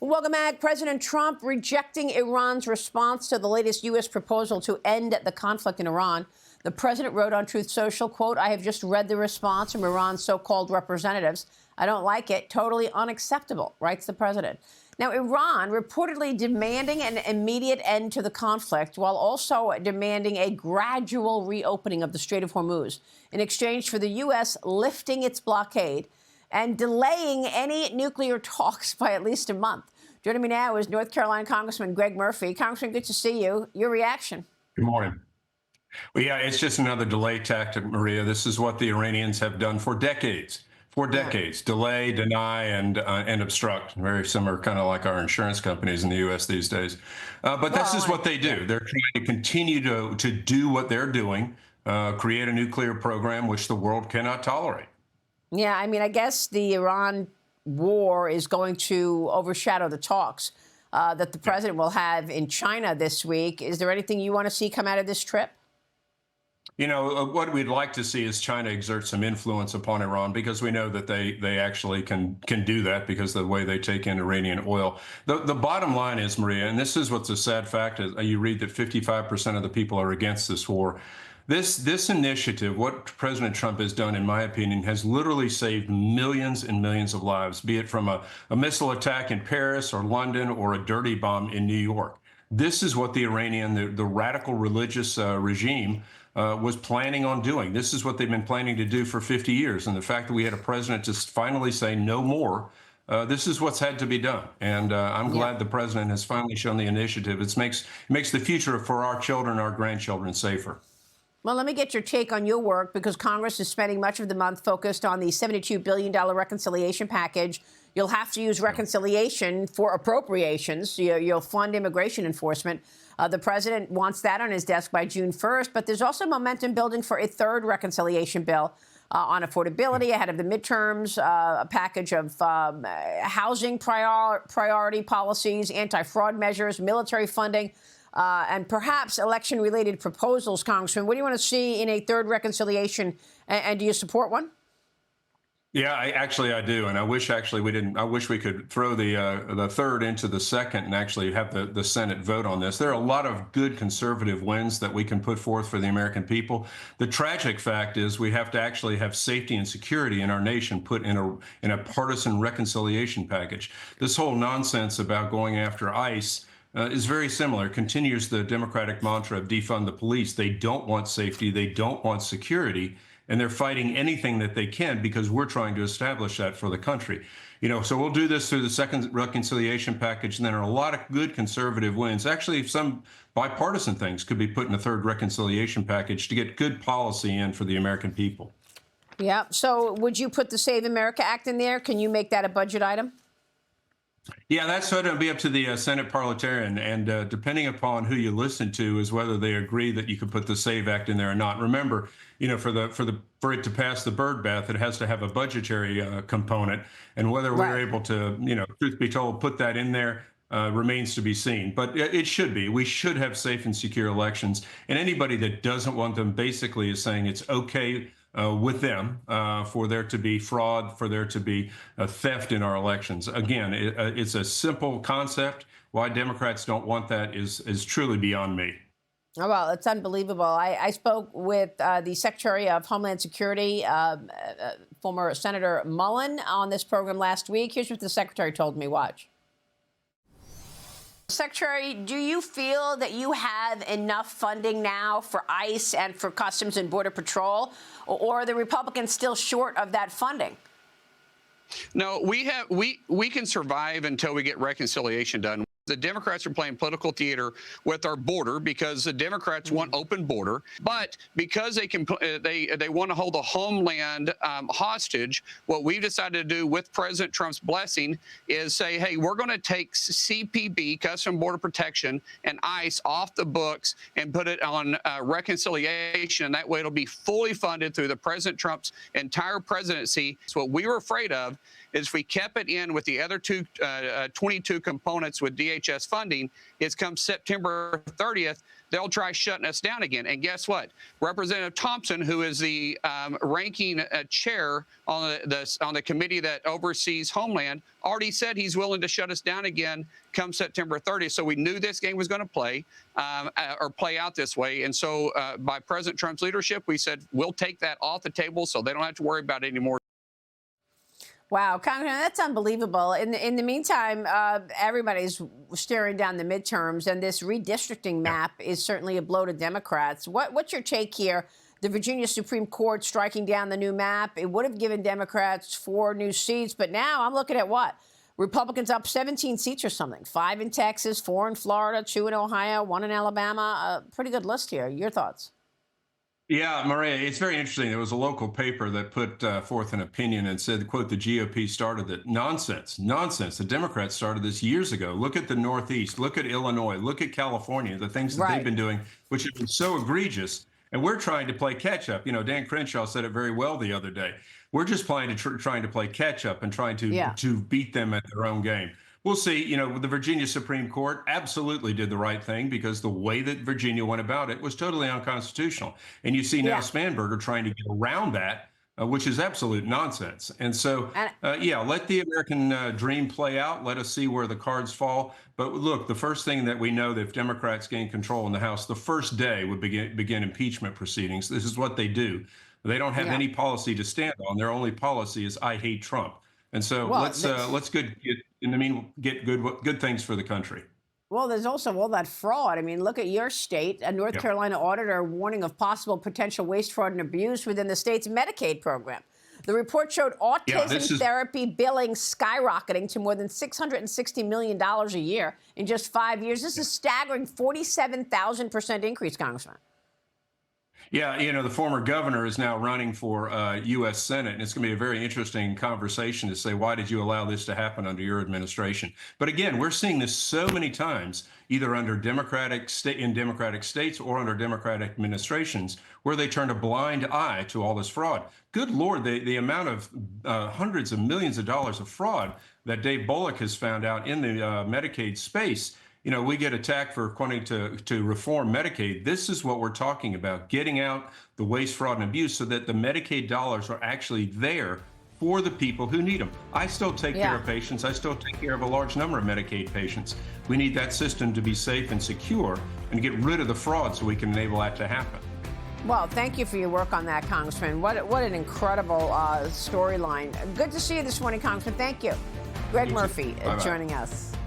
Welcome back. President Trump rejecting Iran's response to the latest U.S. proposal to end the conflict in Iran. The president wrote on Truth Social, quote, "I have just read the response from Iran's so-called representatives. I don't like it. Totally unacceptable," writes the president. Now, Iran reportedly demanding an immediate end to the conflict while also demanding a gradual reopening of the Strait of Hormuz in exchange for the U.S. lifting its blockade and delaying any nuclear talks by at least a month. Joining me now is North Carolina Congressman Greg Murphy. Congressman, good to see you. Your reaction? Good morning. Well, yeah, it's just another delay tactic, Maria. This is what the Iranians have done for decades. Delay, deny, and obstruct. Very similar, kind of like our insurance companies in the U.S. these days. But this is what they do. They're trying to continue to do what they're doing, create a nuclear program which the world cannot tolerate. Yeah, I mean, I guess the Iran war is going to overshadow the talks that the president will have in China this week. Is there anything you want to see come out of this trip? You know, what we'd like to see is China exert some influence upon Iran, because we know that they actually can do that because of the way they take in Iranian oil. The bottom line is, Maria, and this is what's a sad fact, is you read that 55% of the people are against this war. This initiative, what President Trump has done, in my opinion, has literally saved millions and millions of lives, be it from a missile attack in Paris or London or a dirty bomb in New York. This is what the Iranian, the radical religious regime was planning on doing. This is what they've been planning to do for 50 years. And the fact that we had a president just finally say no more, this is what's had to be done. And I'm glad the president has finally shown the initiative. It makes the future for our children, our grandchildren safer. Well, let me get your take on your work, because Congress is spending much of the month focused on the $72 billion reconciliation package. You'll have to use reconciliation for appropriations. You'll fund immigration enforcement. The president wants that on his desk by June 1st, but there's also momentum building for a third reconciliation bill on affordability ahead of the midterms, a package of housing priority policies, anti-fraud measures, military funding, and perhaps election-related proposals. Congressman, what do you want to see in a third reconciliation, and do you support one? Yeah, I do, and I wish we didn't. I wish we could throw the third into the second and actually have the Senate vote on this. There are a lot of good conservative wins that we can put forth for the American people. The tragic fact is we have to actually have safety and security in our nation put in a partisan reconciliation package. This whole nonsense about going after ICE is very similar. It continues the Democratic mantra of defund the police. They don't want safety. They don't want security. And they're fighting anything that they can because we're trying to establish that for the country. You know, so we'll do this through the second reconciliation package. And then there are a lot of good conservative wins. Actually, some bipartisan things could be put in a third reconciliation package to get good policy in for the American people. Yeah. So would you put the Save America Act in there? Can you make that a budget item? Yeah, that's sort of be up to the Senate parliamentarian, and depending upon who you listen to is whether they agree that you could put the SAVE Act in there or not. Remember, you know, for it to pass the bird bath, it has to have a budgetary component, and whether we're able to, you know, truth be told, put that in there remains to be seen. But it should be. We should have safe and secure elections, and anybody that doesn't want them basically is saying it's okay with them for there to be fraud, for there to be theft in our elections. Again, it's a simple concept. Why Democrats don't want that is truly beyond me. Oh, well, it's unbelievable. I spoke with the Secretary of Homeland Security, former Senator Mullen, on this program last week. Here's what the Secretary told me. Watch. Secretary, do you feel that you have enough funding now for ICE and for Customs and Border Patrol, or are the Republicans still short of that funding? No, we can survive until we get reconciliation done. The Democrats are playing political theater with our border because the Democrats want open border, but because they want to hold the homeland hostage, what we've decided to do with President Trump's blessing is say, hey, we're going to take CPB, Customs and Border Protection, and ICE off the books and put it on reconciliation. And that way it'll be fully funded through the President Trump's entire presidency. It's what we were afraid of. is if we kept it in with the other 22 components with DHS funding, is come September 30th, they'll try shutting us down again. And guess what? Representative Thompson, who is the ranking chair on the committee that oversees Homeland, already said he's willing to shut us down again come September 30th. So we knew this game was going to play out this way. And so by President Trump's leadership, we said we'll take that off the table so they don't have to worry about it anymore. Wow, Congressman, that's unbelievable. In the meantime, everybody's staring down the midterms, and this redistricting map is certainly a blow to Democrats. What's your take here? The Virginia Supreme Court striking down the new map. It would have given Democrats 4 new seats, but now I'm looking at what? Republicans up 17 seats or something. 5 in Texas, 4 in Florida, 2 in Ohio, 1 in Alabama. A pretty good list here. Your thoughts? Yeah, Maria, it's very interesting. There was a local paper that put forth an opinion and said, quote, the GOP started it. Nonsense. The Democrats started this years ago. Look at the Northeast. Look at Illinois. Look at California, the things that they've been doing, which have been so egregious. And we're trying to play catch up. You know, Dan Crenshaw said it very well the other day. We're just trying to play catch up and trying to beat them at their own game. We'll see. You know, the Virginia Supreme Court absolutely did the right thing because the way that Virginia went about it was totally unconstitutional. And you see now Spanberger trying to get around that, which is absolute nonsense. And so, yeah, let the American dream play out. Let us see where the cards fall. But look, the first thing that we know that if Democrats gain control in the House, the first day would begin impeachment proceedings. This is what they do. They don't have any policy to stand on. Their only policy is I hate Trump. And so let's get good things for the country. Well, there's also all that fraud. I mean, look at your state. A North Carolina auditor warning of possible potential waste, fraud, and abuse within the state's Medicaid program. The report showed autism therapy billing skyrocketing to more than $660 million a year in just 5 years. This is a staggering 47,000% increase, Congressman. Yeah, you know, the former governor is now running for U.S. Senate, and it's going to be a very interesting conversation to say, why did you allow this to happen under your administration? But again, we're seeing this so many times, either under Democratic states or under Democratic administrations, where they turn a blind eye to all this fraud. Good Lord, the amount of hundreds of millions of dollars of fraud that Dave Bullock has found out in the Medicaid space. You know, we get attacked for wanting to reform Medicaid. This is what we're talking about, getting out the waste, fraud, and abuse so that the Medicaid dollars are actually there for the people who need them. I still take care of patients. I still take care of a large number of Medicaid patients. We need that system to be safe and secure and get rid of the fraud so we can enable that to happen. Well, thank you for your work on that, Congressman. What an incredible storyline. Good to see you this morning, Congressman. Thank you. Greg Murphy joining us.